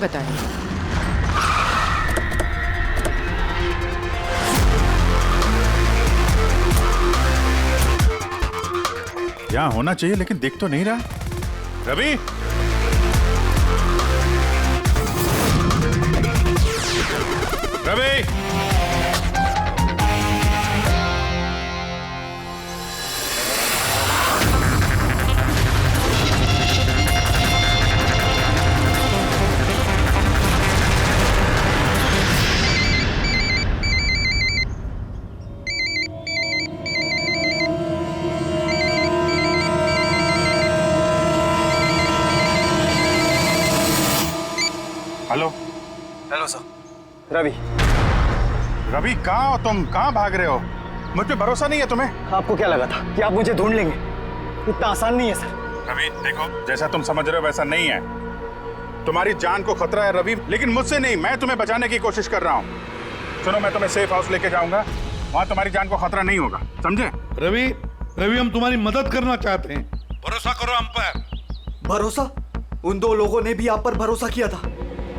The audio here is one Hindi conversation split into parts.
बताएंगे। यहाँ होना चाहिए लेकिन दिख तो नहीं रहा। Ravi, Ravi, hello. Hello sir. Ravi. Ravi, कहाँ हो तुम? कहाँ भाग रहे हो? मुझ पे भरोसा नहीं है तुम्हें? आपको क्या लगा था कि आप मुझे ढूंढ लेंगे? इतना आसान नहीं है सर। रवि देखो, जैसा तुम समझ रहे हो वैसा नहीं है। तुम्हारी जान को खतरा है रवि, लेकिन मुझसे नहीं। मैं तुम्हें बचाने की कोशिश कर रहा हूँ। सुनो, मैं तुम्हें सेफ हाउस लेके जाऊंगा, वहाँ तुम्हारी जान को खतरा नहीं होगा, समझे? रवि, रवि हम तुम्हारी मदद करना चाहते हैं, भरोसा करो हम पर। भरोसा? उन दो लोगों ने भी आप पर भरोसा किया था,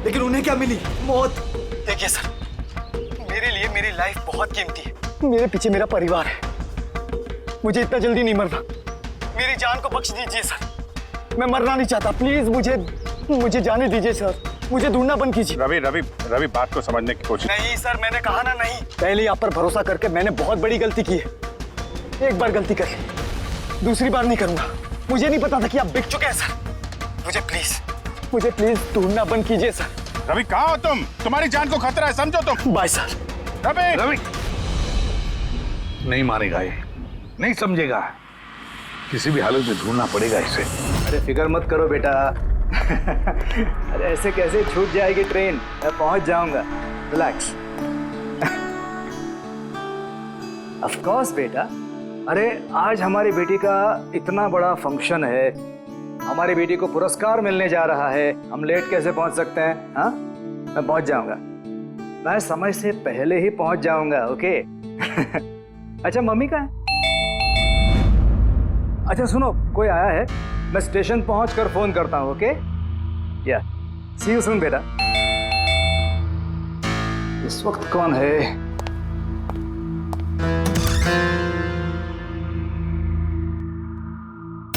लेकिन उन्हें क्या मिली? मौत। देखिए सर, मेरे लिए मेरी लाइफ बहुत कीमती है। मेरे पीछे मेरा परिवार है। मुझे इतना जल्दी नहीं मरना। मेरी जान को बख्श दीजिए सर। मैं मरना नहीं चाहता। प्लीज मुझे जाने दीजिए सर। मुझे ढूंढना बंद कीजिए। रवि रवि रवि, बात को समझने की कोशिश। नहीं सर, मैंने कहा ना नहीं। पहले ही आप पर भरोसा करके मैंने बहुत बड़ी गलती की है। एक बार गलती करी, दूसरी बार नहीं करूंगा। मुझे नहीं पता था कि आप बिक चुके हैं सर। मुझे प्लीज ढूंढना बंद कीजिए सर। रवि, कहाँ हो तुम? तुम्हारी जान को खतरा है, समझो तुम। Bye sir. रवि, रवि नहीं मारेगा ये, नहीं समझेगा। किसी भी हालत में ढूंढना पड़ेगा इसे। अरे फिक्र मत करो बेटा। अरे ऐसे कैसे छूट जाएगी ट्रेन? मैं पहुंच जाऊंगा। रिलैक्स। ऑफ कोर्स बेटा। अरे आज हमारी बेटी का इतना बड़ा फंक्शन है, हमारी बेटी को पुरस्कार मिलने जा रहा है, हम लेट कैसे पहुंच सकते हैं? हाँ, मैं पहुंच जाऊंगा। मैं समय से पहले ही पहुंच जाऊंगा। ओके। अच्छा मम्मी कहाँ है? अच्छा सुनो, कोई आया है, मैं स्टेशन पहुंचकर फोन करता हूं। ओके, या सी यू सून बेटा। इस वक्त कौन है?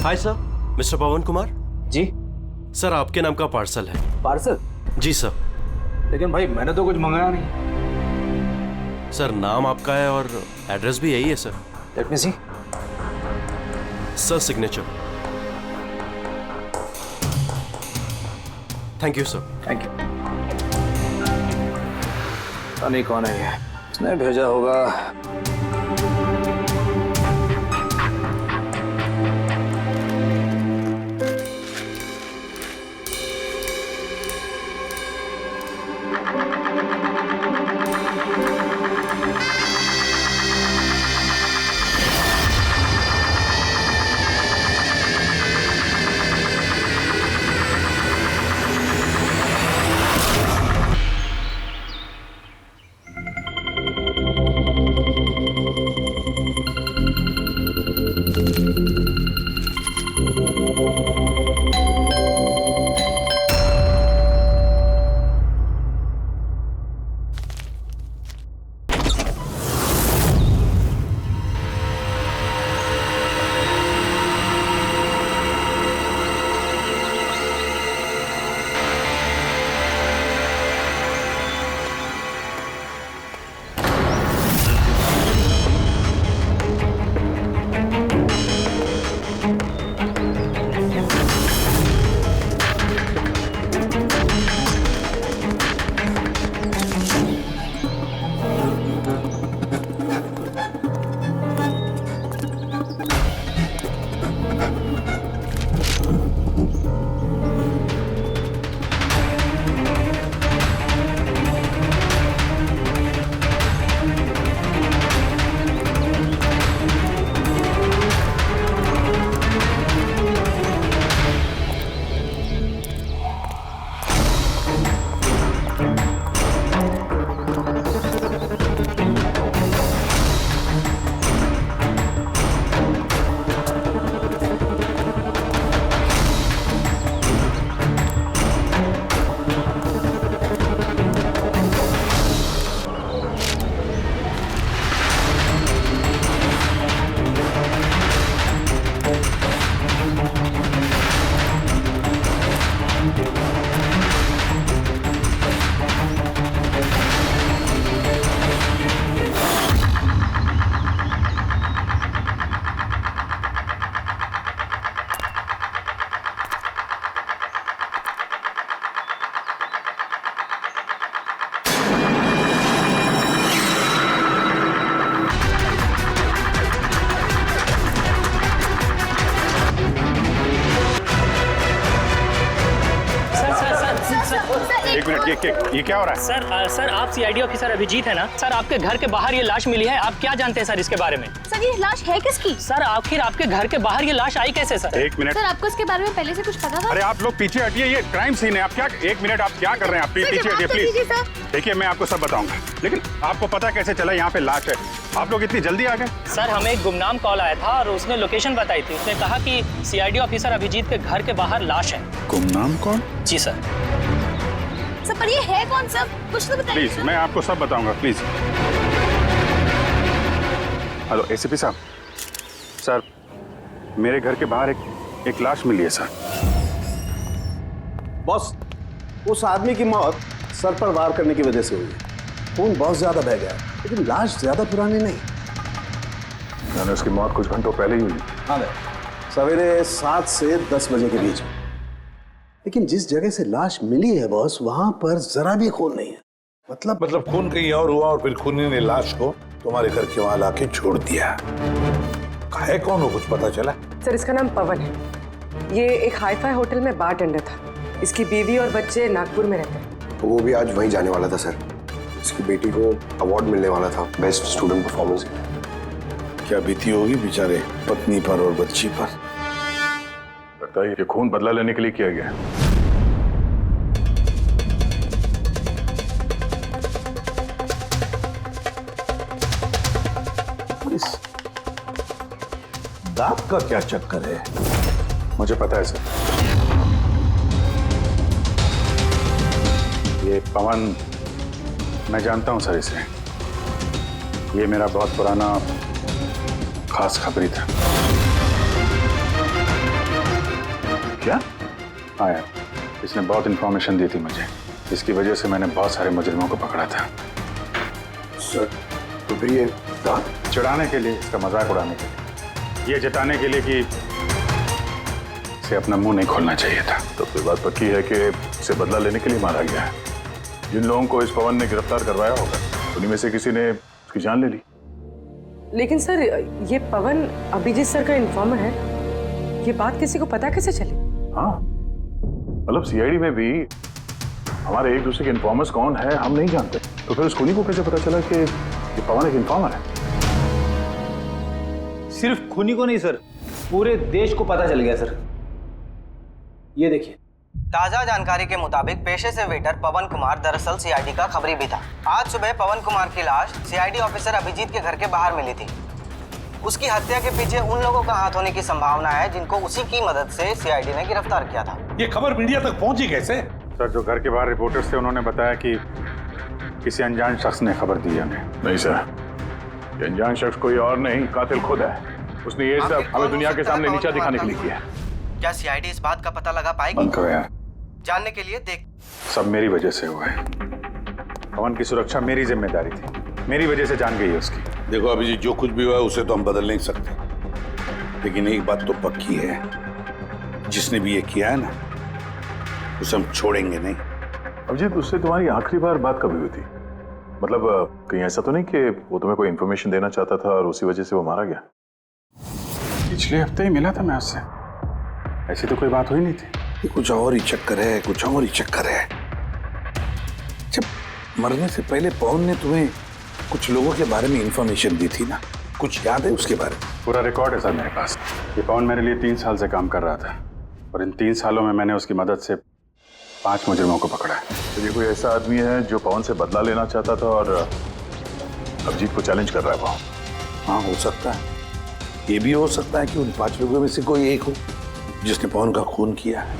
हाय सर, मिस्टर पवन कुमार। जी सर, आपके नाम का पार्सल है। पार्सल? जी सर। लेकिन भाई मैंने तो कुछ मंगाया नहीं। सर, नाम आपका है और एड्रेस भी यही है sir. Let me see. Sir, signature. Thank you sir. Thank you. पता नहीं कौन है ये, उसने भेजा होगा। एक मिनट, ये क्या हो रहा है? सर आप सीआईडी ऑफिसर अभिजीत है ना? सर आपके घर के बाहर ये लाश मिली है, आप क्या जानते हैं सर इसके बारे में? सर ये लाश है किसकी? सर आखिर आपके घर के बाहर ये लाश आई कैसे सर? एक मिनट, सर आपको इसके बारे में पहले से कुछ पता था? अरे आप लोग पीछे हटिए, ये क्राइम सीन है। आप क्या, एक मिनट, आप क्या कर रहे हैं? आप पीछे हटिए प्लीज। देखिए मैं आपको सब बताऊंगा, लेकिन आपको पता कैसे चला यहाँ पे लाश है? आप लोग इतनी जल्दी आ गए? सर हमें एक गुमनाम कॉल आया था और उसने लोकेशन बताई थी। उसने कहा कि सीआईडी ऑफिसर अभिजीत के घर के बाहर लाश है। गुमनाम कौन? जी सर। सर पर ये है कौन? सब कुछ तो बताइए। प्लीज, मैं आपको सब बताऊंगा, प्लीज। हेलो एसीपी साहब, सर मेरे घर के बाहर एक लाश मिली है सर। बॉस, उस आदमी की मौत सर पर वार करने की वजह से हुई है। खून बहुत ज्यादा बह गया, लेकिन लाश ज्यादा पुरानी नहीं। मैंने उसकी मौत कुछ घंटों पहले ही हुई। हाँ, सवेरे 7 से 10 बजे के बीच में। लेकिन जिस जगह से लाश मिली है बॉस, वहां पर जरा भी खून नहीं है। मतलब खून कहीं और हुआ और फिर खूनी ने लाश को तुम्हारे घर के वहां लाके छोड़ दिया। है कौन हो, कुछ पता चला? सर इसका नाम पवन है। ये एक हाईफाई होटल में बारटेंडर था। इसकी बीवी और बच्चे नागपुर में रहते हैं। वो भी आज वहीं जाने वाला था सर। इसकी बेटी को अवार्ड मिलने वाला था बेस्ट स्टूडेंट परफॉर्मेंस। क्या बीती होगी बेचारे पत्नी पर और बच्ची पर। लगता है ये खून बदला लेने के लिए किया गया है। दांत का क्या चक्कर है? मुझे पता है सर, ये पवन, मैं जानता हूं सर इसे। ये मेरा बहुत पुराना खास खबरी था। क्या? हाँ यार, इसने बहुत इंफॉर्मेशन दी थी मुझे। इसकी वजह से मैंने बहुत सारे मुजरिमों को पकड़ा था सर। तो फिर ये दांत चिढ़ाने के लिए, इसका मजाक उड़ाने के लिए, ये जताने के लिए कि इसे अपना मुंह नहीं खोलना चाहिए था। तो फिर बात पक्की है कि इसे बदला लेने के लिए मारा गया है। जिन लोगों को इस पवन ने गिरफ्तार करवाया होगा, उन्हीं में से किसी ने उसकी जान ले ली। लेकिन सर ये पवन अभिजीत सर का इन्फॉर्मर है। ये बात किसी को पता कैसे चली? हाँ, मतलब सीआईडी में भी हमारे एक दूसरे के इन्फॉर्मर्स कौन है हम नहीं जानते। तो फिर उस खूनी को कैसे पता चला कि ये पवन एक इन्फॉर्मर है? सिर्फ खूनी को नहीं सर, पूरे देश को पता चल गया सर। ये देखिए, ताजा जानकारी के मुताबिक पेशे से वेटर पवन कुमार दरअसल सीआईडी का खबरी भी था। आज सुबह पवन कुमार की लाश सीआईडी ऑफिसर अभिजीत के घर के बाहर मिली थी। उसकी हत्या के पीछे उन लोगों का हाथ होने की संभावना है जिनको उसी की मदद से सीआईडी ने गिरफ्तार किया था। ये खबर मीडिया तक पहुंची कैसे? सर जो घर के बाहर रिपोर्टर्स थे, उन्होंने बताया कि किसी अनजान शख्स ने खबर दी है हमें। नहीं सर, ये अनजान शख्स कोई और नहीं, कातिल खुद है। उसने ये सब हमें दुनिया के सामने नीचा दिखाने के लिए किया। क्या सीआईडी इस बात का पता लगा पाएगी? बंद करो यार, जानने के लिए देख। सब मेरी वजह से हुआ है। पवन की सुरक्षा मेरी जिम्मेदारी थी, मेरी वजह से जान गई है उसकी। देखो अभिजीत, जो कुछ भी हुआ उसे तो हम बदल नहीं सकते, लेकिन एक बात तो पक्की है, जिसने भी ये किया है ना, उसे हम छोड़ेंगे नहीं। अभिजीत, उससे तुम्हारी आखिरी बार बात कभी हुई थी? मतलब कहीं ऐसा तो नहीं कि वो तुम्हें कोई इन्फॉर्मेशन देना चाहता था और उसी वजह से वो मारा गया? पिछले हफ्ते ही मिला था मैं उससे, ऐसी तो कोई बात हुई नहीं थी। ये कुछ और ही चक्कर है, कुछ और ही चक्कर है। जब मरने से पहले पवन ने तुम्हें कुछ लोगों के बारे में इंफॉर्मेशन दी थी ना, कुछ याद है उसके बारे में? पूरा रिकॉर्ड है सर मेरे पास। ये पवन मेरे लिए 3 साल से काम कर रहा था और इन 3 सालों में मैंने उसकी मदद से 5 मुजरिमों को पकड़ा है। तो ये कोई ऐसा आदमी है जो पवन से बदला लेना चाहता था और अभिजीत को चैलेंज कर रहा है पवन? हाँ, हो सकता है। ये भी हो सकता है कि उन 5 लोगों में से कोई एक हो जिसने पवन का खून किया है।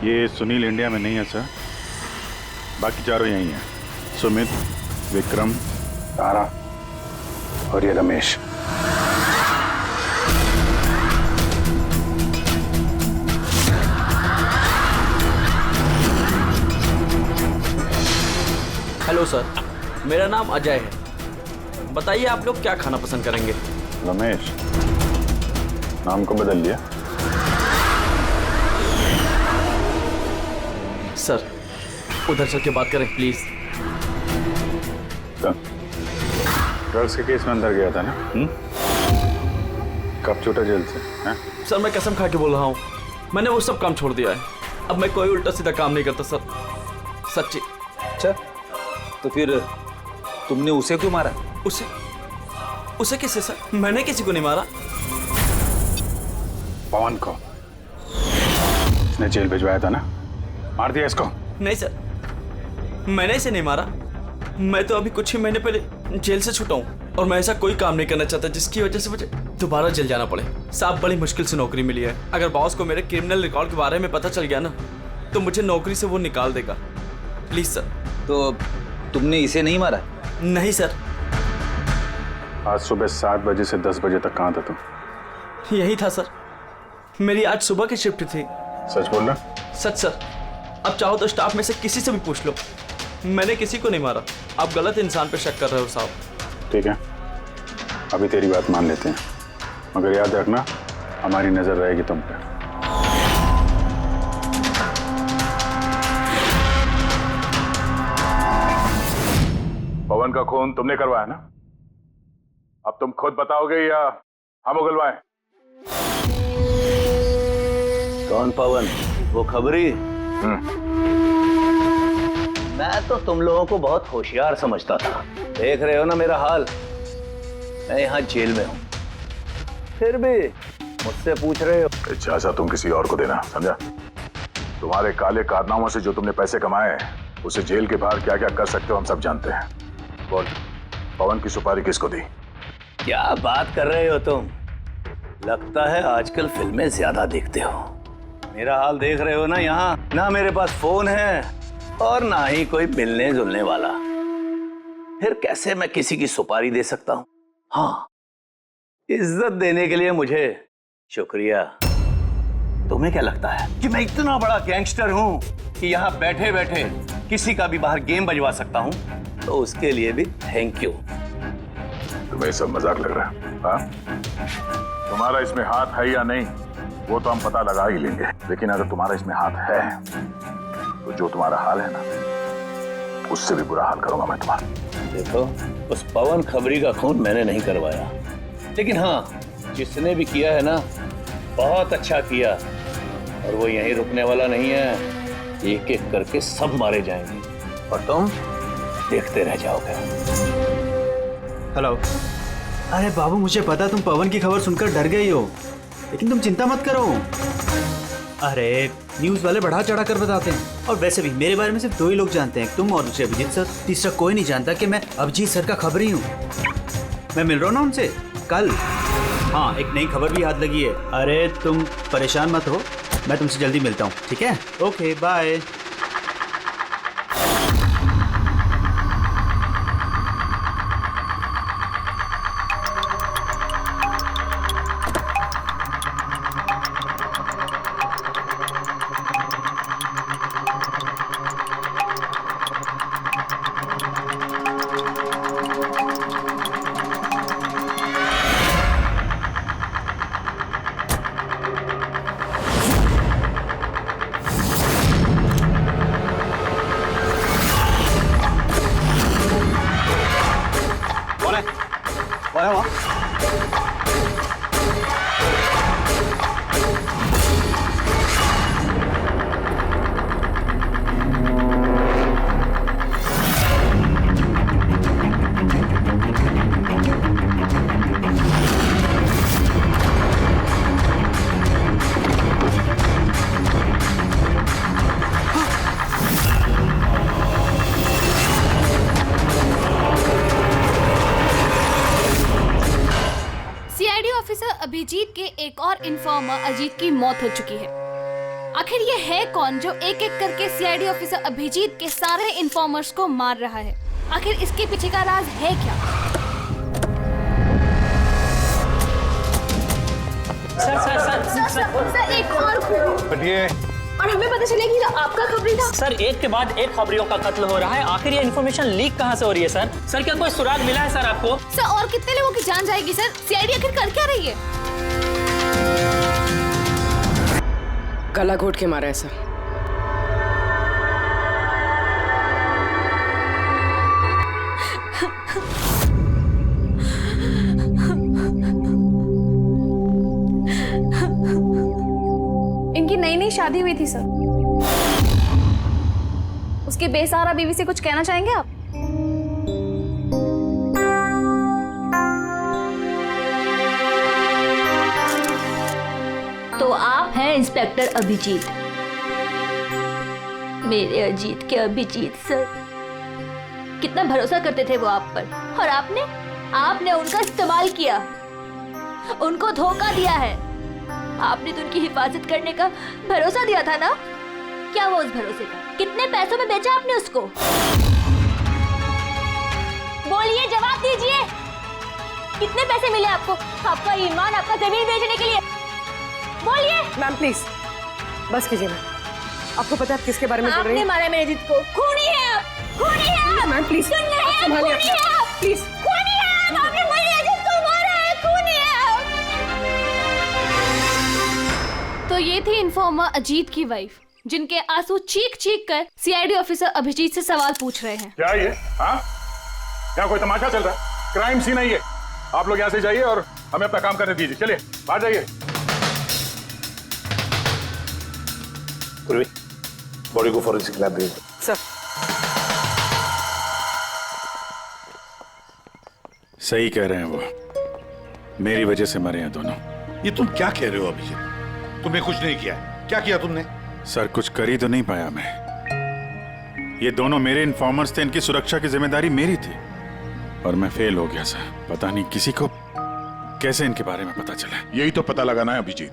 ये सुनील इंडिया में नहीं है सर, बाकी चारों यही हैं। सुमित, विक्रम, तारा और ये रमेश। हेलो सर, मेरा नाम अजय है। बताइए आप लोग क्या खाना पसंद करेंगे? रमेश, नाम को बदल लिया? सर उधर चल के बात करें प्लीज। ड्रग्स के केस में अंदर गया था ना? कब छूटा जेल से? सर मैं कसम खा के बोल रहा हूँ, मैंने वो सब काम छोड़ दिया है। अब मैं कोई उल्टा सीधा काम नहीं करता सर। सच्ची। अच्छा, तो फिर तुमने उसे क्यों मारा? उसे किसे सर? मैंने किसी को नहीं मारा। पवन को इसने जेल भिजवाया था ना, मार दिया इसको? नहीं सर, मैंने इसे नहीं मारा। मैं तो अभी कुछ ही महीने पहले जेल से छूटा हूँ और मैं ऐसा कोई काम नहीं करना चाहता जिसकी वजह से मुझे दोबारा जेल जाना पड़े। साहब, बड़ी मुश्किल से नौकरी मिली है। अगर बॉस को मेरे क्रिमिनल रिकॉर्ड के बारे में पता चल गया ना तो मुझे नौकरी से वो निकाल देगा। Please sir. तो तुमने इसे नहीं मारा? नहीं सर। आज सुबह 7 बजे से 10 बजे तक कहाँ था तुम? यही था सर, मेरी आज सुबह की शिफ्ट थी। सच बोल रहा? सच सर। अब चाहो तो स्टाफ में से किसी से भी पूछ लो, मैंने किसी को नहीं मारा। आप गलत इंसान पे शक कर रहे हो साहब। ठीक है, अभी तेरी बात मान लेते हैं, मगर याद रखना हमारी नजर रहेगी तुम पे। पवन का खून तुमने करवाया ना? अब तुम खुद बताओगे या हम उगलवाएं? कौन पवन? वो खबरी? मैं तो तुम लोगों को बहुत होशियार समझता था। देख रहे हो ना मेरा हाल, मैं यहाँ जेल में हूँ, फिर भी मुझसे पूछ रहे हो। इजाजत तुम किसी और को देना, समझा? तुम्हारे काले कारनामों से जो तुमने पैसे कमाए उसे जेल के बाहर क्या क्या कर सकते हो हम सब जानते हैं। बोल, पवन की सुपारी किसको दी? क्या बात कर रहे हो तुम? लगता है आजकल फिल्में ज्यादा देखते हो। मेरा हाल देख रहे हो ना, यहाँ ना मेरे पास फोन है और ना ही कोई मिलने जुलने वाला। फिर कैसे मैं किसी की सुपारी दे सकता हूँ? हाँ, इज्जत देने के लिए मुझे शुक्रिया। तुम्हें क्या लगता है कि मैं इतना बड़ा गैंगस्टर हूँ कि यहाँ बैठे बैठे किसी का भी बाहर गेम बजवा सकता हूँ? तो उसके लिए भी थैंक यू। तुम्हें सब मजाक लग रहा है? हाँ? तुम्हारा इसमें हाथ है या नहीं वो तो हम पता लगा ही लेंगे, लेकिन अगर तुम्हारा इसमें हाथ है तो जो तुम्हारा हाल है ना उससे भी बुरा हाल करूंगा मैं तुम्हारा। देखो, उस पवन खबरी का खून मैंने नहीं करवाया, लेकिन हाँ, जिसने भी किया है ना बहुत अच्छा किया, और वो यहीं रुकने वाला नहीं है। एक एक करके सब मारे जाएंगे और तुम देखते रह जाओगे। हेलो। अरे बाबू, मुझे पता तुम पवन की खबर सुनकर डर गई हो, लेकिन तुम चिंता मत करो। अरे न्यूज़ वाले बढ़ा चढ़ा कर बताते हैं, और वैसे भी मेरे बारे में सिर्फ 2 ही लोग जानते हैं, तुम और दूसरे अभिजीत सर। तीसरा कोई नहीं जानता कि मैं अभिजीत सर का खबरी हूँ। मैं मिल रहा हूँ ना उनसे कल। हाँ, एक नई खबर भी हाथ लगी है। अरे तुम परेशान मत हो, मैं तुमसे जल्दी मिलता हूँ, ठीक है? Okay, bye. अभिजीत के एक और इन्फॉर्मर अजीत की मौत हो चुकी है। आखिर ये है कौन जो एक एक करके सीआईडी ऑफिसर अभिजीत के सारे इन्फॉर्मर्स को मार रहा है? आखिर इसके पीछे का राज है क्या? सर एक और और हमें पता चलेगा कि आपका खबरी था। सर, एक के बाद एक खबरियों का कत्ल हो रहा है। आखिर ये इन्फॉर्मेशन लीक कहाँ से हो रही है सर? सर, क्या कोई सुराग मिला है सर आपको? सर, और कितने लोगों की जान जाएगी सर? सीआईडी आखिर कर क्या रही है? गला घोट के मारा है सर। इनकी नई नई शादी हुई थी सर। उसके बेसहारा बीवी से कुछ कहना चाहेंगे आप? तो आप हैं इंस्पेक्टर अभिजीत, मेरे अजीत के अभिजीत सर। कितना भरोसा करते थे वो आप पर, और आपने उनका इस्तेमाल किया, उनको धोखा दिया है। आपने तो उनकी हिफाजत करने का भरोसा दिया था ना? क्या वो उस भरोसे का? कितने पैसों में बेचा आपने उसको? बोलिए, जवाब दीजिए। कितने पैसे मिले आपको? आपका ईमान, आपका जमीन बेचने के लिए? बोलिए। मैम प्लीज बस कीजिए मैम। आपको पता है आप किसके बारे में बोल रही हैं? आपने मारा मेरे अजीत को। खूनी है आप, खूनी है आप। मैम प्लीज सुन रहे हैं? खूनी है आप, प्लीज। खूनी है आप। आपने मेरे अजीत को मारा है, खूनी है आप। तो ये थी इन्फॉर्मर अजीत की वाइफ, जिनके आंसू चीख चीख कर सीआईडी ऑफिसर अभिजीत से सवाल पूछ रहे हैं। क्या ये? हाँ, क्या कोई तमाशा चल रहा है? क्राइम सीन है ये। आप लोग यहाँ से जाइए और हमें अपना काम करने दीजिए। चलिए बाहर जाइए। पूर्वी, बॉडी को फॉरेंसिक लैब भेज दो। सर सही कह रहे हैं वो, मेरी वजह से मरे हैं दोनों। ये तुम क्या कह रहे हो अभिजीत? तुमने कुछ नहीं किया। क्या किया तुमने? सर कुछ कर ही तो नहीं पाया मैं। ये दोनों मेरे इन्फॉर्मर्स थे, इनकी सुरक्षा की जिम्मेदारी मेरी थी और मैं फेल हो गया सर। पता नहीं किसी को कैसे इनके बारे में पता चला। यही तो पता लगाना है अभिजीत।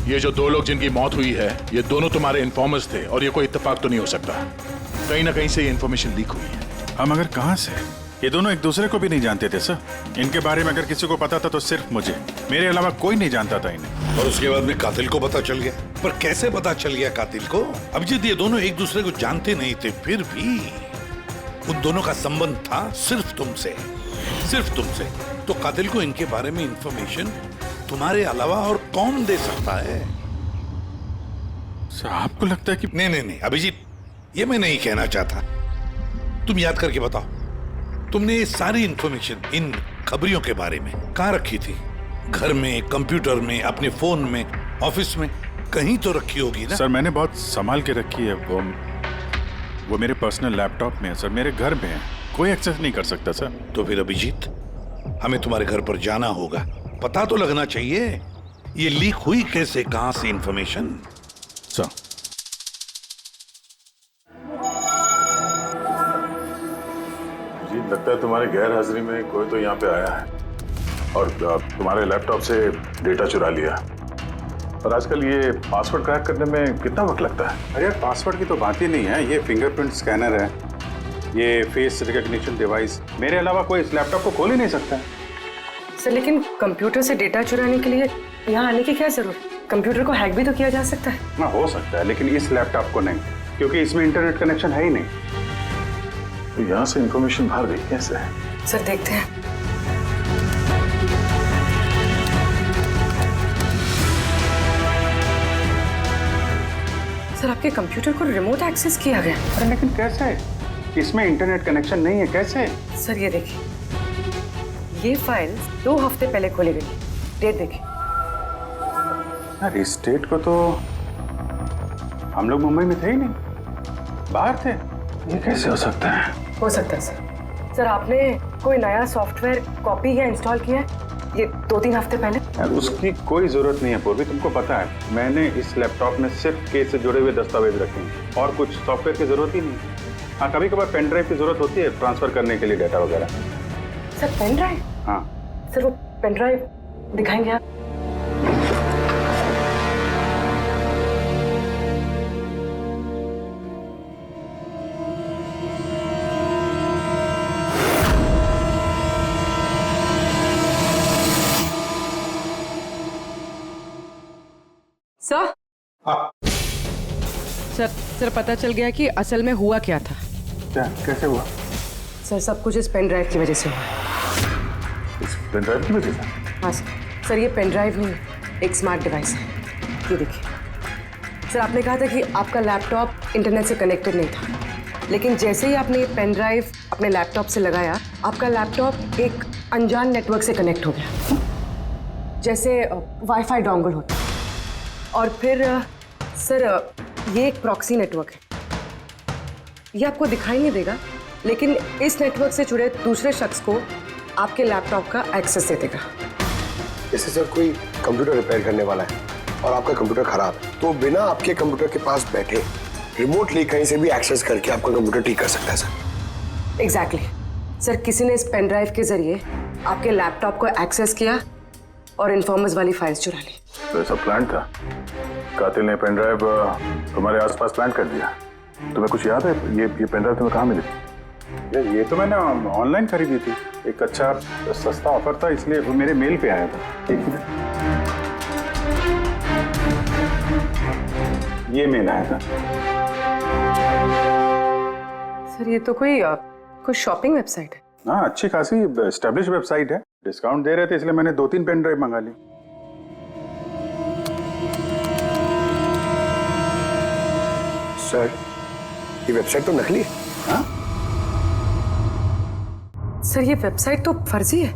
ये जो दो लोग जिनकी मौत हुई है, ये दोनों तुम्हारे इन्फॉर्मर्स थे और ये कोई इत्तेफाक तो नहीं हो सकता। कहीं ना कहीं से ये इन्फॉर्मेशन लीक हुई है। हम अगर कहां से? ये दोनों एक दूसरे को भी नहीं जानते थे सर। इनके बारे में अगर किसी को पता था तो सिर्फ मुझे, मेरे अलावा कोई नहीं जानता था इन्हें। और उसके बाद में कातिल को पता चल गया। पर कैसे पता चल गया कातिल को? अभिजीत, ये दोनों एक दूसरे को जानते नहीं थे, फिर भी उन दोनों का संबंध था सिर्फ तुमसे, सिर्फ तुमसे। तो कातिल को इनके बारे में इंफॉर्मेशन तुम्हारे अलावा और कौन दे सकता है? सर आपको लगता है कि... नहीं अभिजीत, ये मैं नहीं कहना चाहता। तुम याद करके बताओ, तुमने ये सारी इंफॉर्मेशन इन खबरियों के बारे में कहाँ रखी थी? घर में, कंप्यूटर में, अपने फोन में, ऑफिस में, कहीं तो रखी होगी ना? सर मैंने बहुत संभाल के रखी है। वो मेरे पर्सनल लैपटॉप में है सर, मेरे घर में है, कोई एक्सेस नहीं कर सकता सर। तो फिर अभिजीत, हमें तुम्हारे घर पर जाना होगा, पता तो लगना चाहिए ये लीक हुई कैसे, कहां से इंफॉर्मेशन। सर जी लगता है तुम्हारी गैर हाजिरी में कोई तो यहाँ पे आया है और तुम्हारे लैपटॉप से डेटा चुरा लिया। और आजकल ये पासवर्ड क्रैक करने में कितना वक्त लगता है? अरे पासवर्ड की तो बात ही नहीं है। ये फिंगरप्रिंट स्कैनर है, ये फेस रिकॉग्निशन डिवाइस, मेरे अलावा कोई इस लैपटॉप को खोल ही नहीं सकता है। सर लेकिन कंप्यूटर से डेटा चुराने के लिए यहाँ आने की क्या जरूरत? कंप्यूटर को हैक भी तो किया जा सकता है। हाँ हो सकता है, लेकिन इस लैपटॉप को नहीं, क्योंकि इसमें इंटरनेट कनेक्शन है ही नहीं। तो यहाँ से इंफॉर्मेशन बाहर गई कैसे? सर देखते हैं। सर आपके कंप्यूटर को रिमोट एक्सेस किया गया। अरे लेकिन कैसे? इसमें इंटरनेट कनेक्शन नहीं है, कैसे? सर ये देखिए, ये फाइल 2 हफ्ते पहले खोली गई। डेट देखिए। यार इस डेट को तो हम लोग मुंबई में थे ही नहीं, बाहर थे। ये कैसे हो सकता है? हो सकता है सर। सर आपने कोई नया सॉफ्टवेयर कॉपी या इंस्टॉल किया है ये 2-3 हफ्ते पहले? यार उसकी कोई जरूरत नहीं है पूर्वी, तुमको पता है मैंने इस लैपटॉप में सिर्फ केस से जुड़े हुए दस्तावेज रखे हैं और कुछ सॉफ्टवेयर की जरूरत ही नहीं। हाँ कभी कभार पेन ड्राइव की जरूरत होती है ट्रांसफर करने के लिए डेटा वगैरह। Sir pen drive? हाँ सर वो पेन ड्राइव दिखाएंगे आप? सर सर पता चल गया कि असल में हुआ क्या था। क्या? कैसे हुआ? सर सब कुछ इस पेन ड्राइव की वजह से हुआ। इस पेन ड्राइव की वजह से? हाँ सर ये पेन ड्राइव ही एक स्मार्ट डिवाइस है। ये देखिए सर, आपने कहा था कि आपका लैपटॉप इंटरनेट से कनेक्टेड नहीं था, लेकिन जैसे ही आपने ये पेन ड्राइव अपने लैपटॉप से लगाया, आपका लैपटॉप एक अनजान नेटवर्क से कनेक्ट हो गया, जैसे वाईफाई डोंगल होता है। और फिर सर ये एक प्रॉक्सी नेटवर्क है। ये आपको दिखाई नहीं देगा, लेकिन इस नेटवर्क से जुड़े दूसरे शख्स को आपके लैपटॉप का एक्सेस दे देगा। जैसे सर कोई कंप्यूटर रिपेयर करने वाला है और आपका कंप्यूटर खराब है, तो बिना आपके कंप्यूटर के पास बैठे रिमोटली कहीं से भी एक्सेस करके आपका कंप्यूटर ठीक कर सकता है सर। एग्जैक्टली सर, किसी ने इस पेन ड्राइव के जरिए आपके लैपटॉप को एक्सेस किया और इन्फॉर्मर्स वाली फाइल्स चुरा ली। तो ऐसा प्लान था? कातिल ने पेन ड्राइव तुम्हारे आसपास प्लान कर दिया। तुम्हें कुछ याद है ये पेन ड्राइव तुम्हें कहाँ मिली? ये तो मैंने ऑनलाइन खरीदी थी, एक अच्छा सस्ता ऑफर था, इसलिए वो मेरे मेल पे आया था। एक मिनट, ये मेल आया था। सर ये तो कोई शॉपिंग वेबसाइट है। हाँ, अच्छी खासी एस्टेब्लिश वेबसाइट है, डिस्काउंट दे रहे थे, इसलिए मैंने 2-3 पेन ड्राइव मंगा ली। सर ये वेबसाइट तो नकली है। हाँ? सर ये वेबसाइट तो फर्जी है।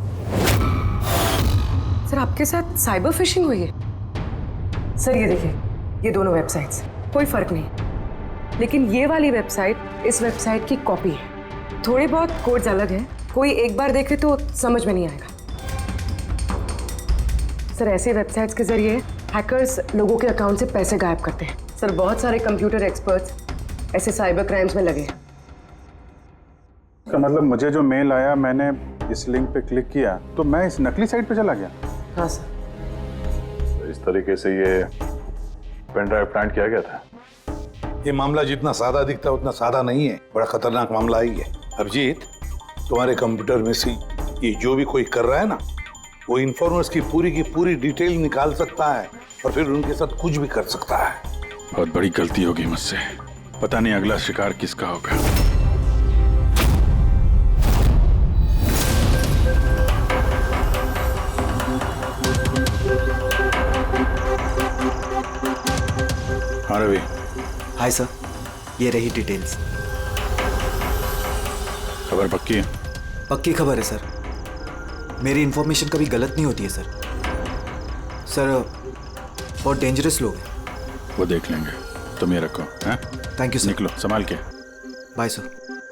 सर आपके साथ साइबर फिशिंग हुई है। सर ये देखिए, ये दोनों वेबसाइट्स, कोई फर्क नहीं, लेकिन ये वाली वेबसाइट इस वेबसाइट की कॉपी है। थोड़े बहुत कोड्स अलग हैं, कोई एक बार देखे तो समझ में नहीं आएगा। सर ऐसे वेबसाइट्स के जरिए हैकर्स लोगों के अकाउंट से पैसे गायब करते हैं। सर बहुत सारे कंप्यूटर एक्सपर्ट्स ऐसे साइबर क्राइम्स में लगे हैं। इसका मतलब मुझे जो मेल आया, मैंने इस लिंक पे क्लिक किया तो मैं इस नकली साइट पे चला गया। हाँ सर। तो इस तरीके से ये पेन ड्राइव प्लान किया गया था। ये मामला जितना सादा दिखता है उतना सादा नहीं है, बड़ा खतरनाक मामला ही है। अभिजीत, तुम्हारे कंप्यूटर में से ये जो भी कोई कर रहा है ना, वो इन्फॉर्मर्स की पूरी डिटेल निकाल सकता है और फिर उनके साथ कुछ भी कर सकता है। बहुत बड़ी गलती होगी मुझसे, पता नहीं अगला शिकार किसका होगा। हाँ रवि। हाय सर, ये रही डिटेल्स। खबर पक्की है? पक्की खबर है सर, मेरी इंफॉर्मेशन कभी गलत नहीं होती है सर। सर बहुत डेंजरस लोग हैं। वो देख लेंगे, तुम ये रखो। हैं? Thank you sir. निकलो, संभाल के। Bye sir.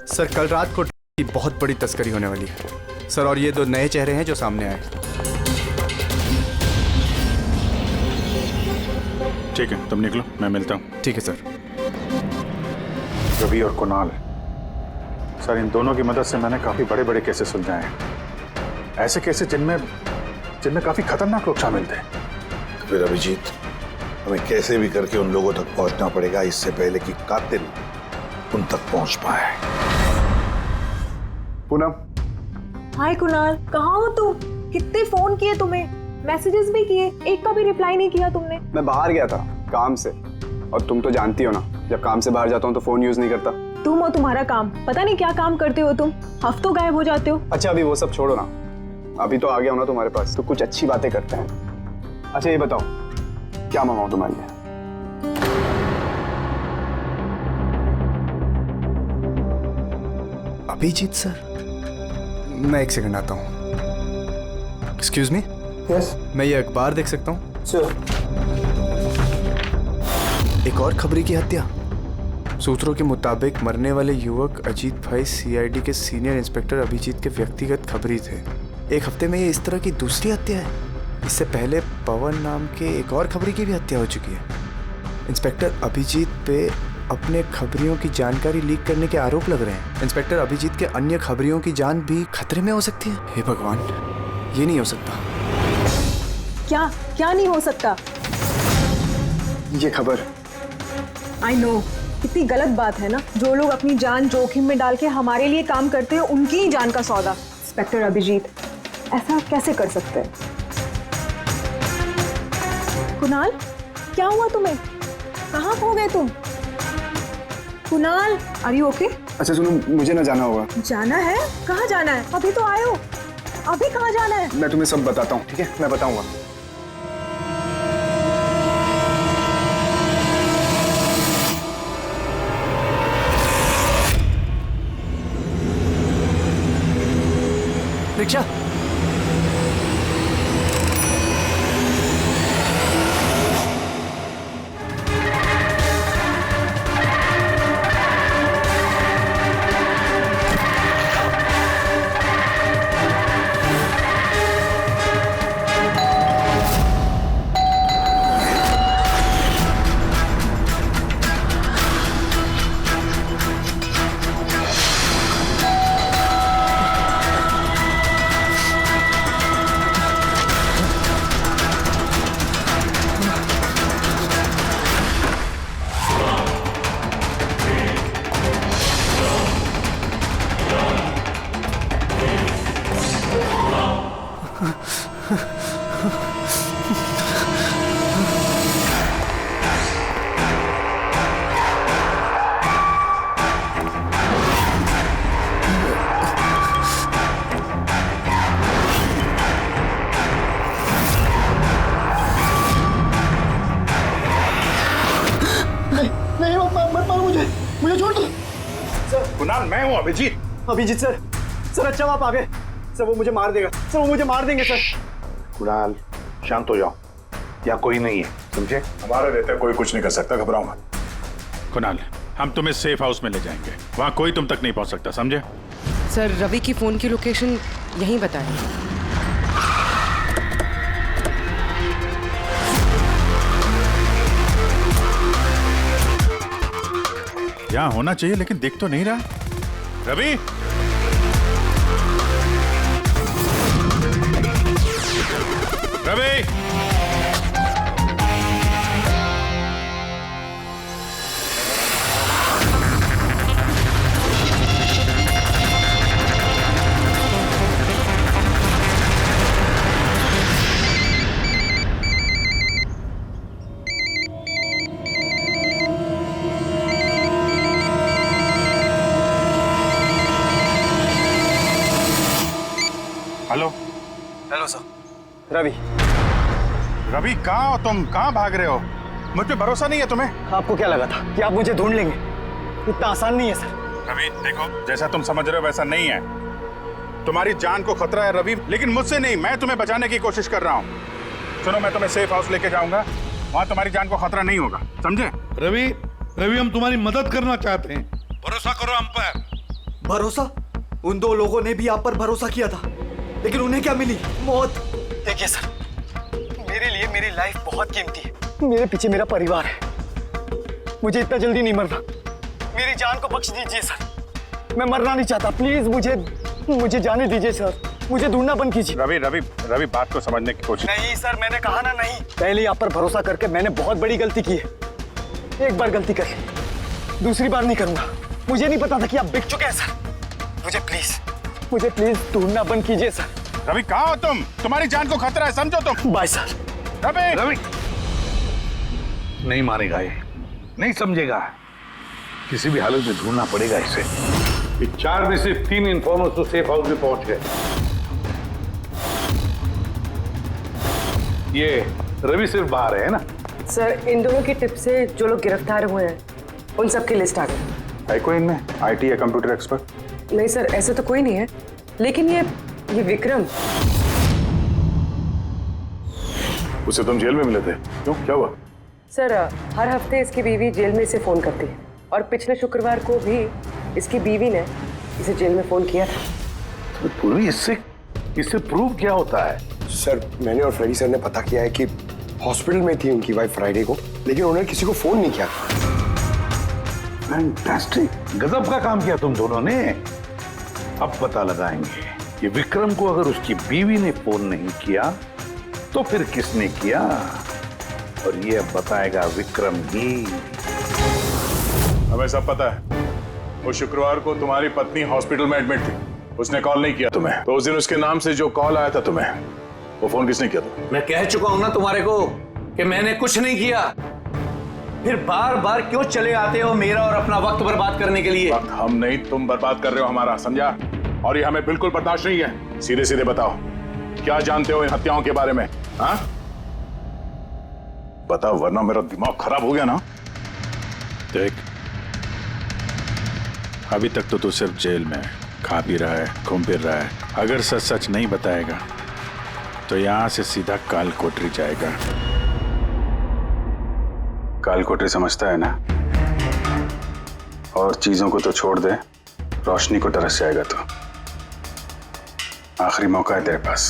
सर कल रात को की बहुत बड़ी तस्करी होने वाली है सर, और ये 2 नए चेहरे हैं जो सामने आए। ठीक है, तुम निकलो, मैं मिलता हूँ। ठीक है सर। रवि और कुणाल, सर इन दोनों की मदद से मैंने काफी बड़े केसेस सुलझाए हैं। ऐसे केसेस जिनमें काफी खतरनाक लोग शामिल थे। तो फिर अभिजीत, हमें कैसे भी करके उन लोगों तक पहुंचना पड़ेगा इससे पहले कि कातिल उन तक पहुंच पाए। पूनम। हाय कुणाल, कहाँ हो तुम? कितने फोन किए तुम्हें, मैसेजेस भी किए, एक का भी रिप्लाई नहीं किया तुमने। मैं बाहर गया था काम से, और तुम तो जानती हो ना, जब काम से बाहर जाता हूँ तो फोन यूज नहीं करता। तुम और तुम्हारा काम, पता नहीं क्या काम करते हो तुम, हफ्तों गायब हो जाते हो। अच्छा अभी वो सब छोड़ो ना, अभी तो आ गया हो ना तुम्हारे पास, तो कुछ अच्छी बातें करते हैं। अच्छा ये बताओ, क्या मंगाऊं तुम्हारे लिए? अभिजीत सर, मैं 1 सेकंड आता हूँ। Excuse me. यस। मैं ये अखबार देख सकता हूँ? सर। एक और खबरी की हत्या। सूत्रों के मुताबिक मरने वाले युवक अजीत भाई सीआईडी के सीनियर इंस्पेक्टर अभिजीत के व्यक्तिगत खबरी थे। एक हफ्ते में ये इस तरह की दूसरी हत्या है। इससे पहले पवन नाम के एक और खबरी की भी हत्या हो चुकी है। इंस्पेक्टर अभिजीत पे अपने खबरियों की जानकारी लीक करने के आरोप लग रहे हैं। इंस्पेक्टर अभिजीत के अन्य खबरियों की जान भी खतरे में हो सकती है। हे भगवान, ये नहीं हो सकता। क्या क्या नहीं हो सकता? ये खबर। आई नो, कितनी गलत बात है ना, जो लोग अपनी जान जोखिम में डाल के हमारे लिए काम करते हैं, उनकी ही जान का सौदा। इंस्पेक्टर अभिजीत ऐसा कैसे कर सकते हैं? कुणाल, क्या हुआ तुम्हें? कहाँ खो गए तुम? Kunal, are you okay? अच्छा सुनो, मुझे ना जाना होगा। जाना है? कहाँ जाना है? अभी तो आए हो, अभी कहाँ जाना है? मैं तुम्हें सब बताता हूँ, ठीक है? मैं बताऊंगा। रिक्शा। कुणाल, मैं हूँ अभिजीत। अभिजीत सर, सर अच्छा आप आ गए। सर वो मुझे मार देगा, सर वो मुझे मार देंगे सर। कुणाल शांत हो जाओ, यहाँ कोई नहीं है, समझे? हमारे रहते कोई कुछ नहीं कर सकता, घबराओ मत। कुणाल, हम तुम्हें सेफ हाउस में ले जाएंगे, वहां कोई तुम तक नहीं पहुंच सकता, समझे? सर रवि की फोन की लोकेशन यहीं बताएं। यहाँ होना चाहिए लेकिन दिख तो नहीं रहा। Ravi, Ravi, hello. Hello sir. Ravi. Ravi, कहाँ हो तुम? कहाँ भाग रहे हो? मुझ पे भरोसा नहीं है तुम्हें? आपको क्या लगा था कि आप मुझे ढूंढ लेंगे? इतना आसान नहीं है सर। रवि देखो, जैसा तुम समझ रहे हो वैसा नहीं है। तुम्हारी जान को खतरा है रवि, लेकिन मुझसे नहीं, मैं तुम्हें बचाने की कोशिश कर रहा हूँ। सुनो, मैं तुम्हें सेफ हाउस लेके जाऊंगा, वहाँ तुम्हारी जान को खतरा नहीं होगा, समझे? रवि, रवि हम तुम्हारी मदद करना चाहते हैं, भरोसा करो हम पर। भरोसा? उन दो लोगों ने भी आप पर भरोसा किया था, लेकिन उन्हें क्या मिली? मौत। देखिए सर, मेरे लिए मेरी लाइफ बहुत कीमती है। मेरे पीछे मेरा परिवार है, मुझे इतना जल्दी नहीं मरना। मेरी जान को बख्श दीजिए सर, मैं मरना नहीं चाहता। प्लीज मुझे जाने दीजिए सर, मुझे ढूंढना बंद कीजिए। रवि रवि रवि, बात को समझने की कोशिश। नहीं सर, मैंने कहा ना नहीं। पहले ही आप पर भरोसा करके मैंने बहुत बड़ी गलती की है। एक बार गलती कर ली, दूसरी बार नहीं करूंगा। मुझे नहीं पता था कि आप बिक चुके हैं सर। मुझे प्लीज ढूंढना बंद कीजिए सर। रवि, कहाँ हो तुम? तुम्हारी जान को खतरा है, समझो तुम। Bye sir. रवि, रवि नहीं मानेगा ये, नहीं समझेगा। किसी भी हालत में ढूंढना पड़ेगा इसे। 4 में से 3 इन्फॉर्मर्स तो सेफ हाउस में पहुंच गए। ये रवि सिर्फ बाहर है ना? सर इन दोनों की टिप से जो लोग गिरफ्तार हुए हैं उन सबकी लिस्ट आ गई। है कोई इनमें IT या कंप्यूटर एक्सपर्ट? नहीं सर, ऐसे तो कोई नहीं है, लेकिन ये विक्रम। उसे तुम जेल में मिले थे, क्यों, क्या हुआ? सर हर हफ्ते इसकी बीवी जेल में इसे फोन करती है, और पिछले शुक्रवार को भी इसकी बीवी ने इसे जेल में फोन किया था। तो पूरी इससे प्रूव क्या होता है? सर मैंने और फ्रेडी सर ने पता किया है कि हॉस्पिटल में थी उनकी वाइफ फ्राइडे को, लेकिन उन्होंने किसी को फोन नहीं किया। फैंटास्टिक, गजब का काम किया तुम दोनों ने। अब पता लगाएंगे कि विक्रम को अगर उसकी बीवी ने फोन नहीं किया तो फिर किसने किया, और ये अब बताएगा विक्रम ही। हमें सब पता है, वो शुक्रवार को तुम्हारी पत्नी हॉस्पिटल में एडमिट थी, उसने कॉल नहीं किया तुम्हें। तो उस दिन उसके नाम से जो कॉल आया था तुम्हें, वो फोन किसने किया था? मैं कह चुका हूं ना तुम्हारे को कि मैंने कुछ नहीं किया। फिर बार बार क्यों चले आते हो मेरा और अपना वक्त बर्बाद करने के लिए? वक्त हम नहीं, तुम बर्बाद कर रहे हो हमारा, समझा? और ये हमें बिल्कुल बर्दाश्त नहीं है। सीधे सीधे बताओ, क्या जानते हो इन हत्याओं के बारे में? हाँ बताओ, वरना मेरा दिमाग खराब हो गया ना। देख, अभी तक तो तू सिर्फ जेल में खा पी रहा है, घूम फिर रहा है। अगर सच सच नहीं बताएगा तो यहां से सीधा काल कोठरी जाएगा। काल कोठरी समझता है ना? और चीजों को तो छोड़ दे, रोशनी को तरस जाएगा तो। आखिरी मौका है तेरे पास,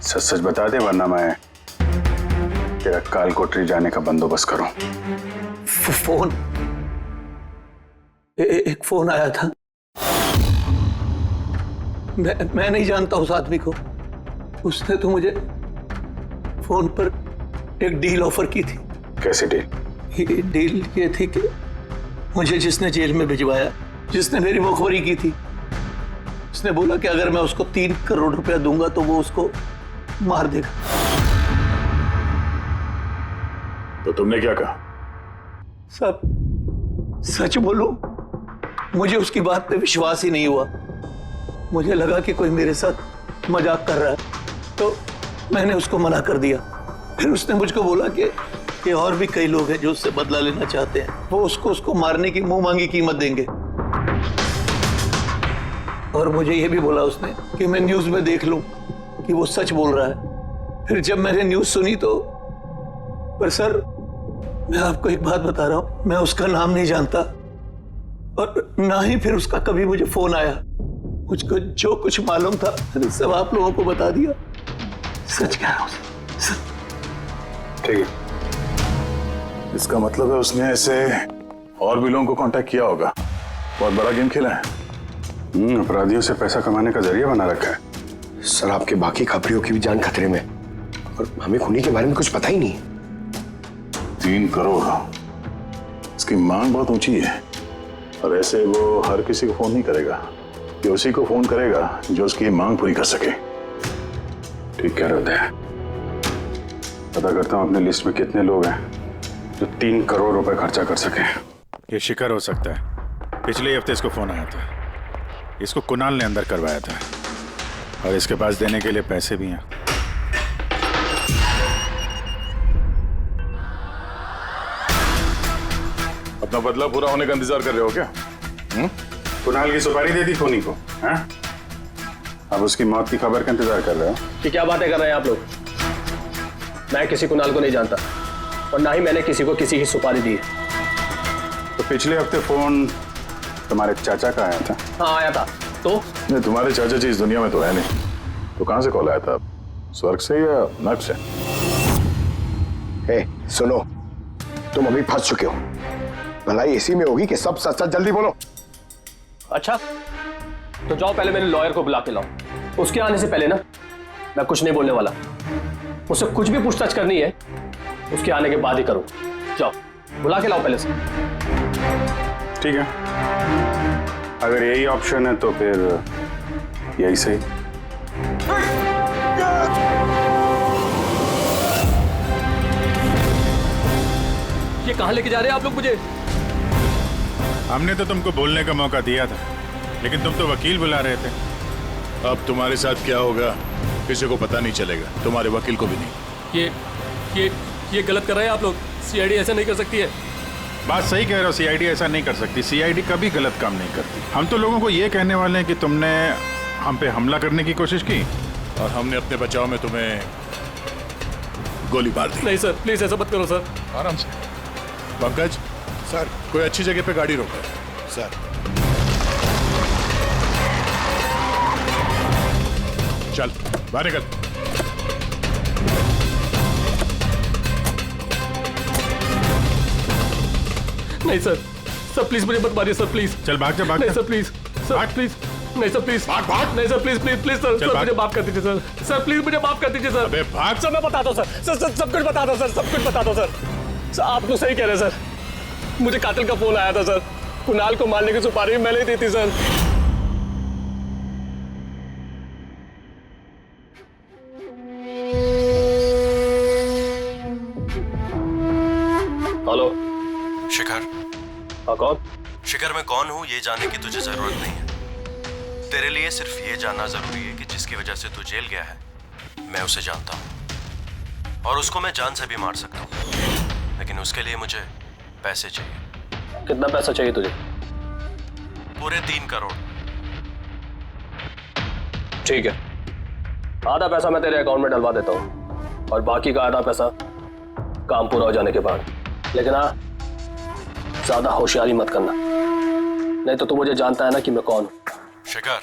सच सच बता दे, वरना मैं तेरा काल कोठरी जाने का बंदोबस्त करूं। फोन, एक फोन आया था। मैं नहीं जानता उस आदमी को। उसने तो मुझे फोन पर एक डील ऑफर की थी। कैसी डील? डील ये थी कि मुझे जिसने जेल में भिजवाया, जिसने मेरी मुखबरी की थी, उसने बोला कि अगर मैं उसको 3 करोड़ रुपया दूंगा तो वो उसको मार देगा। तो तुमने क्या कहा? साहब सच बोलूं, मुझे उसकी बात पे विश्वास ही नहीं हुआ। मुझे लगा कि कोई मेरे साथ मजाक कर रहा है, तो मैंने उसको मना कर दिया। फिर उसने मुझको बोला कि और भी कई लोग हैं जो उससे बदला लेना चाहते हैं, वो उसको मारने की मुंह मांगी कीमत देंगे। और मुझे ये भी बोला उसने कि मैं न्यूज में देख लूं कि वो सच बोल रहा है। फिर जब मैंने न्यूज सुनी तो, पर सर मैं आपको एक बात बता रहा हूं, मैं उसका नाम नहीं जानता और ना ही फिर उसका कभी मुझे फोन आया। मुझको जो कुछ मालूम था मैंने सब आप लोगों को बता दिया। सच कह रहा हूं सर। ठीक है, इसका मतलब है उसने ऐसे और भी लोगों को कांटेक्ट किया होगा। बहुत बड़ा गेम खेला है। अपराधियों से पैसा कमाने का जरिया बना रखा है। सर आपके बाकी खबरियों की भी जान खतरे में, और हमें खूनी के बारे में कुछ पता ही नहीं। 3 करोड़, इसकी मांग बहुत ऊंची है और ऐसे वो हर किसी को फोन नहीं करेगा, कि उसी को फोन करेगा जो उसकी मांग पूरी कर सके। ठीक कह रहे हैं। पता करता हूं अपने लिस्ट में कितने लोग हैं जो 3 करोड़ रुपए खर्चा कर सके। ये शिखर हो सकता है। पिछले हफ्ते इसको फोन आया था। इसको कुणाल ने अंदर करवाया था और इसके पास देने के लिए पैसे भी हैं। अपना बदला पूरा होने का इंतजार कर रहे हो क्या? कुणाल की सुपारी दे दी खूनी को, हैं? अब उसकी मौत की खबर का इंतजार कर रहे हो? कि क्या बातें कर रहे हैं आप लोग? मैं किसी कुणाल को नहीं जानता और ना ही मैंने किसी को किसी की सुपारी दी है। तो पिछले हफ्ते फोन तुम्हारे चाचा का आया था? हाँ आया था। तो नहीं, तुम्हारे चाचा जी इस दुनिया में तो है नहीं, तो कहां से कॉल आया था? स्वर्ग से या नर्क से? सुनो, तुम अभी फंस चुके हो। भलाई इसी में होगी कि सब सच सच जल्दी बोलो। अच्छा तो जाओ पहले मेरे लॉयर को बुला के लाओ। उसके आने से पहले ना मैं कुछ नहीं बोलने वाला। मुझसे कुछ भी पूछताछ करनी है उसके आने के बाद ही करो। जाओ बुला के लाओ पहले से। ठीक है, अगर यही ऑप्शन है तो फिर यही सही। ये कहां लेके जा रहे हैं आप लोग मुझे? हमने तो तुमको बोलने का मौका दिया था, लेकिन तुम तो वकील बुला रहे थे। अब तुम्हारे साथ क्या होगा किसी को पता नहीं चलेगा, तुम्हारे वकील को भी नहीं। ये गलत कर रहे हैं आप लोग। सीआईडी ऐसा नहीं कर सकती है। बात सही कह रहे हो, सीआईडी ऐसा नहीं कर सकती। सीआईडी कभी गलत काम नहीं करती। हम तो लोगों को ये कहने वाले हैं कि तुमने हम पे हमला करने की कोशिश की और हमने अपने बचाव में तुम्हें गोली मार दी। नहीं सर, प्लीज ऐसा मत करो सर। आराम से। पंकज सर, कोई अच्छी जगह पे गाड़ी रोको सर। चल बाहर निकल। नहीं सर, सर प्लीज मुझे मत मारिए सर, प्लीज। चल भाग जा, भाग नहीं जा। Sir please, sir please. नहीं सर प्लीज, भाग। नहीं sir please please please sir, चल सर भाग। मुझे माफ कर दीजिए सर। सर प्लीज मुझे माफ कर दीजिए सर। अबे भाग। सर मैं बताता हूँ सर, सब कुछ बताता हूँ सर, सब कुछ बताता हूँ सर। आप तो सही कह रहे हैं सर। मुझे कातिल का फोन आया था सर। कुणाल को मारने की सुपारी मैंने ही दी थी सर। हेलो शिखर। हाँ कौन? शिखर मैं कौन हूँ ये जानने की तुझे जरूरत नहीं है। तेरे लिए सिर्फ ये जानना जरूरी है कि जिसकी वजह से तू जेल गया है मैं उसे जानता हूँ और उसको मैं जान से भी मार सकता हूँ, लेकिन उसके लिए मुझे पैसे चाहिए। कितना पैसा चाहिए तुझे? पूरे 3 करोड़। ठीक है, आधा पैसा मैं तेरे अकाउंट में डलवा देता हूँ और बाकी का आधा पैसा काम पूरा हो जाने के बाद। लेकिन हाँ, ज्यादा होशियारी मत करना, नहीं तो तू मुझे जानता है ना कि मैं कौन हूँ। शिखर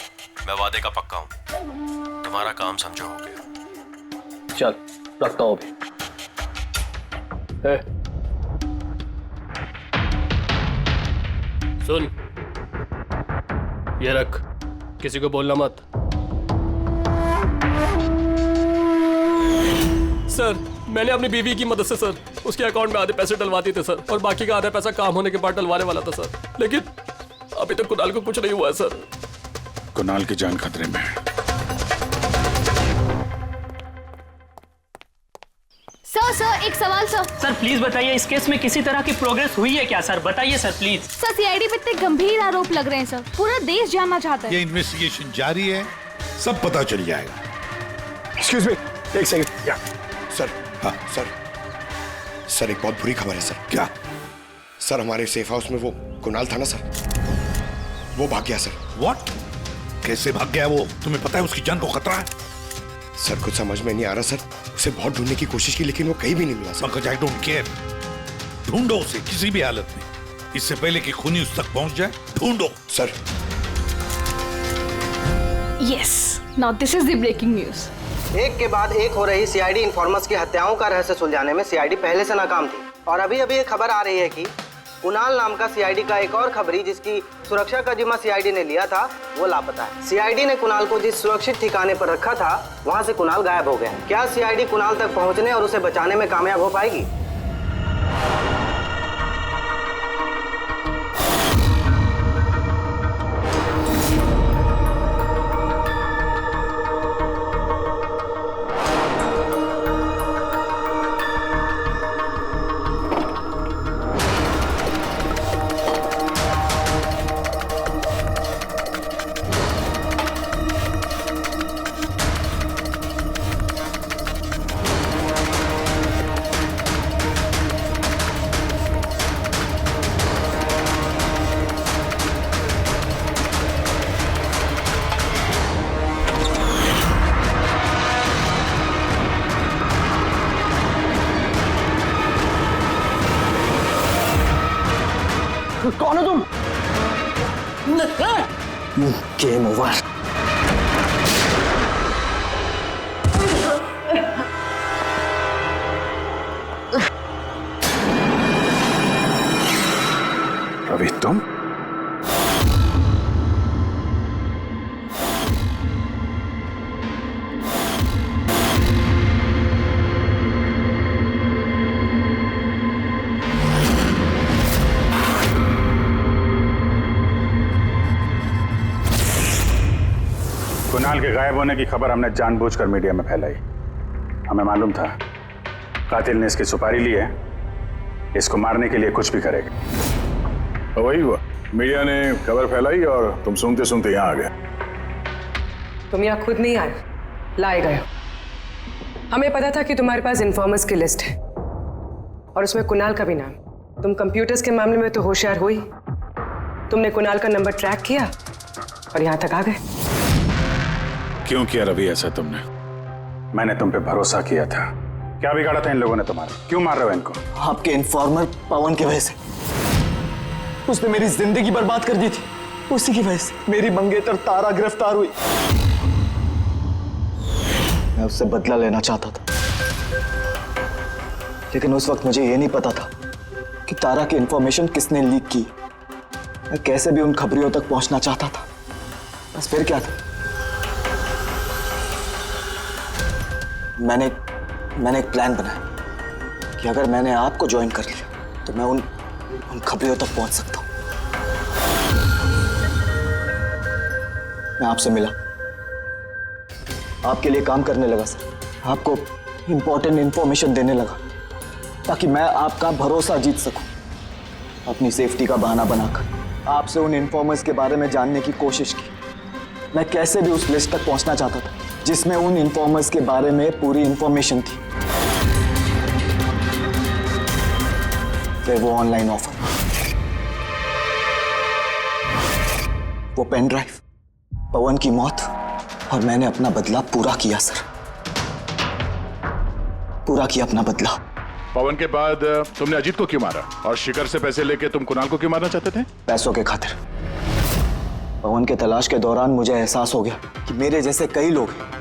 मैं वादे का पक्का हूँ, तुम्हारा काम समझो हो गया। चल रखता हूँ अभी। सुन, ये रख, किसी को बोलना मत। सर मैंने अपनी बीवी की मदद से सर उसके अकाउंट में आधे पैसे डलवा दिए थे सर, और बाकी का आधा पैसा काम होने के बाद डलवाने वाला था सर, लेकिन अभी तक कुणाल को कुछ नहीं हुआ है सर। कुणाल की जान खतरे में है। सर एक सवाल सर। सर प्लीज बताइए, इस केस में किसी तरह की प्रोग्रेस हुई है क्या सर? बताइए सर प्लीज। सर सीआईडी पे इतने गंभीर आरोप लग रहे हैं सर, पूरा देश जानना चाहता है। ये इन्वेस्टिगेशन जारी है, सब पता चल जाएगा। एक्सक्यूज मी, एक सेकंड। या सर, हाँ सर एक बहुत बुरी खबर है सर। क्या? सर हमारे सेफ हाउस में वो कुणाल था ना सर, वो भाग गया सर। व्हाट? कैसे भाग गया वो? तुम्हें पता है उसकी जान को खतरा है? सर कुछ समझ में नहीं आ रहा सर। उसे बहुत ढूंढने की कोशिश की लेकिन वो कहीं भी नहीं मिला sir. Pankaj, I don't care. ढूंढो उसे किसी भी हालत में, इससे पहले कि खूनी उस तक पहुंच जाए। ढूंढो sir. Yes, now this is the breaking news. एक के बाद एक हो रही सीआईडी इन्फॉर्मर्स की हत्याओं का रहस्य सुलझाने में सीआईडी पहले से नाकाम थी और अभी अभी एक खबर आ रही है कि कुणाल नाम का सीआईडी का एक और खबरी जिसकी सुरक्षा का जिम्मा सीआईडी ने लिया था वो लापता है। सीआईडी ने कुणाल को जिस सुरक्षित ठिकाने पर रखा था वहां से कुणाल गायब हो गया है। क्या सीआईडी कुणाल तक पहुंचने और उसे बचाने में कामयाब हो पाएगी? कौन हो तुम? Game over. रवि तुम? कुणाल के गायब होने की खबर हमने जानबूझकर मीडिया में फैलाई। हमें मालूम था कातिल ने इसकी सुपारी ली है, इसको मारने के लिए कुछ भी करेगा। वही हुआ, मीडिया ने खबर फैलाई और तुम सुनते सुनते यहाँ आ गए। तुम यहाँ खुद नहीं आए, लाए गए। हमें पता था कि तुम्हारे पास इन्फॉर्मर्स की लिस्ट है और उसमें कुणाल का भी नाम। तुम कंप्यूटर्स के मामले में तो होशियार हो ही। तुमने कुणाल का नंबर ट्रैक किया और यहाँ तक आ गए। क्यों किया रवि ऐसा तुमने? मैंने तुम पे भरोसा किया था। क्या बिगाड़ा था इन लोगों ने तुम्हारा? क्यों मार रहे हो इनको? आपके इन्फॉर्मर पवन की वजह से। उसने मेरी जिंदगी बर्बाद कर दी थी। उसी की वजह से मेरी मंगेतर तारा गिरफ्तार हुई। मैं उससे बदला लेना चाहता था, लेकिन उस वक्त मुझे यह नहीं पता था कि तारा की इंफॉर्मेशन किसने लीक की। मैं कैसे भी उन खबरियों तक पहुंचना चाहता था। बस फिर क्या था, मैंने एक प्लान बनाया कि अगर मैंने आपको ज्वाइन कर लिया तो मैं उन खबरियों तक पहुंच सकता हूं। मैं आपसे मिला, आपके लिए काम करने लगा सर। आपको इंपॉर्टेंट इंफॉर्मेशन देने लगा ताकि मैं आपका भरोसा जीत सकूं। अपनी सेफ्टी का बहाना बनाकर आपसे उन इन्फॉर्मर्स के बारे में जानने की कोशिश की। मैं कैसे भी उस लिस्ट तक पहुंचना चाहता था जिसमें उन इन्फॉर्मर्स के बारे में पूरी इंफॉर्मेशन थी। फिर वो ऑनलाइन ऑफर, वो पेन ड्राइव, पवन की मौत, और मैंने अपना बदला पूरा किया सर। पूरा किया अपना बदला। पवन के बाद तुमने अजीत को क्यों मारा? और शिखर से पैसे लेके तुम कुणाल को क्यों मारना चाहते थे? पैसों के खातिर। पवन के तलाश के दौरान मुझे एहसास हो गया कि मेरे जैसे कई लोग हैं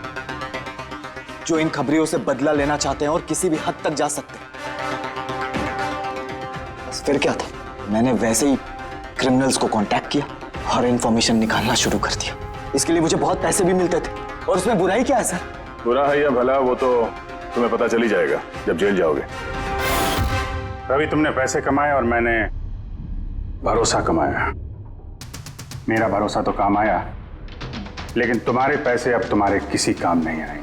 जो इन खबरियों से बदला लेना चाहते हैं और किसी भी हद तक जा सकते हैं। बस फिर क्या था, मैंने वैसे ही क्रिमिनल्स को कांटेक्ट किया और इंफॉर्मेशन निकालना शुरू कर दिया। इसके लिए मुझे बहुत पैसे भी मिलते थे। और उसमें बुराई क्या है सर? बुरा है या भला वो तो तुम्हें पता चल ही जाएगा जब जेल जाओगे। रवि, तुमने पैसे कमाए और मैंने भरोसा कमाया। मेरा भरोसा तो काम आया, लेकिन तुम्हारे पैसे अब तुम्हारे किसी काम नहीं आएंगे।